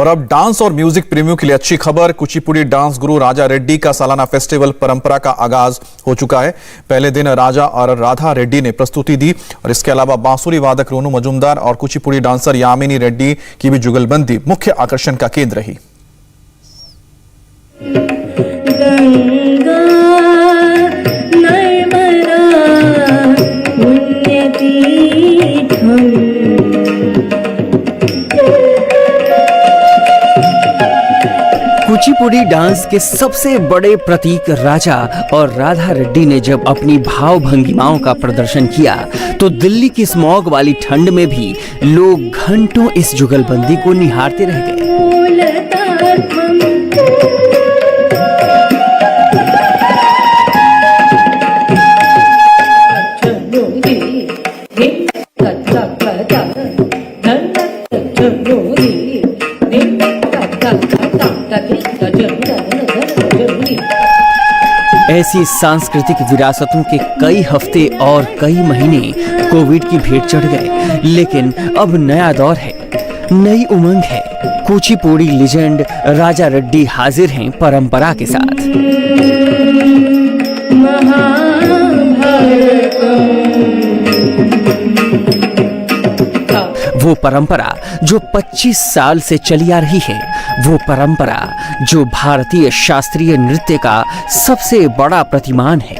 और अब डांस और म्यूजिक प्रेमियों के लिए अच्छी खबर। कुचिपुड़ी डांस गुरु राजा रेड्डी का सालाना फेस्टिवल परंपरा का आगाज हो चुका है। पहले दिन राजा और राधा रेड्डी ने प्रस्तुति दी और इसके अलावा बांसुरी वादक रोनू मजुमदार और कुचिपुड़ी डांसर यामिनी रेड्डी की भी जुगलबंदी मुख्य आकर्षण का केंद्र रही। कुचिपुड़ी डांस के सबसे बड़े प्रतीक राजा और राधा रेड्डी ने जब अपनी भाव भंगिमाओं का प्रदर्शन किया तो दिल्ली की स्मॉग वाली ठंड में भी लोग घंटों इस जुगलबंदी को निहारते रह गए। ऐसी सांस्कृतिक विरासतों के कई हफ्ते और कई महीने कोविड की भेंट चढ़ गए, लेकिन अब नया दौर है, नई उमंग है। कुचिपुड़ी लेजेंड राजा रेड्डी हाजिर हैं परंपरा के साथ। वो परंपरा जो 25 साल से चली आ रही है, वो परंपरा जो भारतीय शास्त्रीय नृत्य का सबसे बड़ा प्रतिमान है,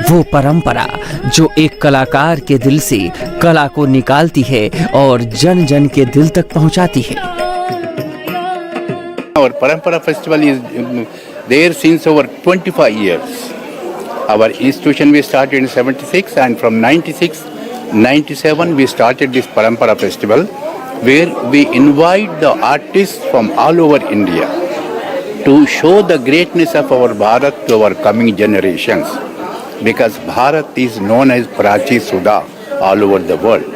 वो परंपरा जो एक कलाकार के दिल से कला को निकालती है और जन जन के दिल तक पहुंचाती है। Our Parampara festival is there since over 25 years. Our institution we started in 76 and from 96-97 we started this Parampara festival where we invite the artists from all over India to show the greatness of our Bharat to our coming generations, because Bharat is known as Prachi Sudha all over the world,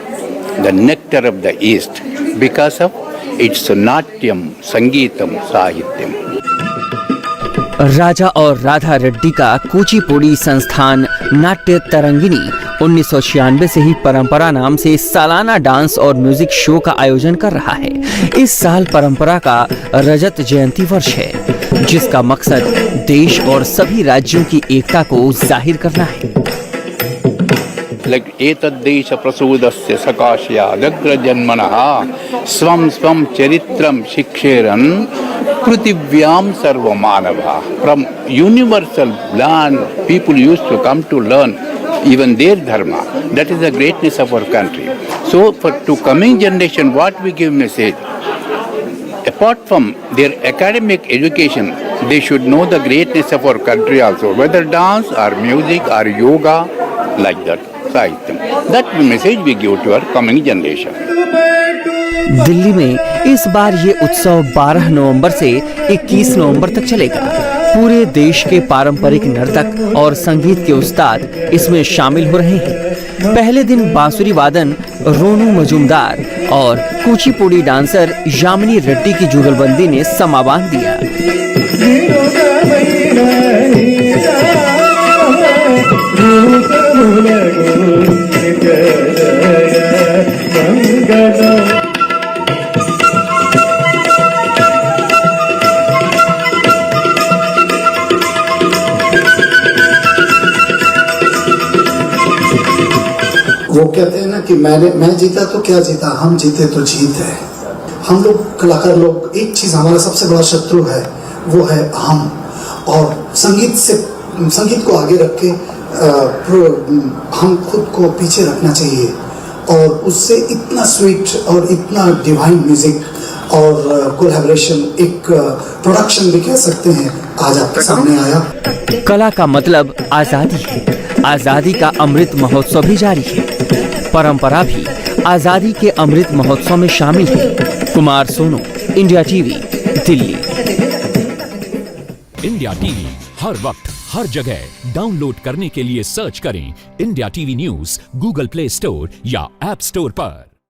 the nectar of the East, because of its Natyam, Sangeetam, Sahityam. राजा और राधा रेड्डी का कुचिपुड़ी संस्थान नाट्य तरंगिनी 1996 से ही परंपरा नाम से सालाना dance और म्यूजिक शो का आयोजन कर रहा है। इस साल परंपरा का रजत जयंती वर्ष है, जिसका मकसद देश और सभी राज्यों की एकता को जाहिर करना है। एतद्देश प्रसूदस्य सकाशया व्यग्रजन्मनः स्वं स्वं चरित्रं शिक्षेरन् पृथिव्यां सर्वमानवः। From universal land, people used to come to learn even their dharma. That is the greatness of our country. So to coming generation, what we give message? Apart from their academic education, they should know the greatness of our country also, whether dance or music or yoga, like that. That message we give to our coming generation. Delhi में इस बार ये उत्सव 12 नवंबर से 21 नवंबर तक चलेगा। पूरे देश के पारंपरिक नर्तक और संगीत के उस्ताद इसमें शामिल हो रहे हैं। पहले दिन बांसुरी वादन रोनू मजुमदार और कुचिपुड़ी डांसर यामिनी रेड्डी की जुगलबंदी ने समा बांध दिया। वो कहते हैं ना कि मैं जीता तो क्या जीता, हम जीते तो जीत है। हम लोग कलाकार लोग, एक चीज हमारा सबसे बड़ा शत्रु है, वो है हम। और संगीत को आगे रख के हम खुद को पीछे रखना चाहिए। और उससे इतना स्वीट और इतना डिवाइन म्यूजिक और कोलैबोरेशन, एक प्रोडक्शन भी कह सकते हैं, आज आपके सामने आया। कला का मतलब आजादी है। आजादी का अमृत महोत्सव भी जारी है। परंपरा भी आजादी के अमृत महोत्सव में शामिल है। Kumar Sonu, India TV, Delhi. India TV हर वक्त हर जगह डाउनलोड करने के लिए सर्च करें India TV news Google Play Store या ऐप स्टोर पर।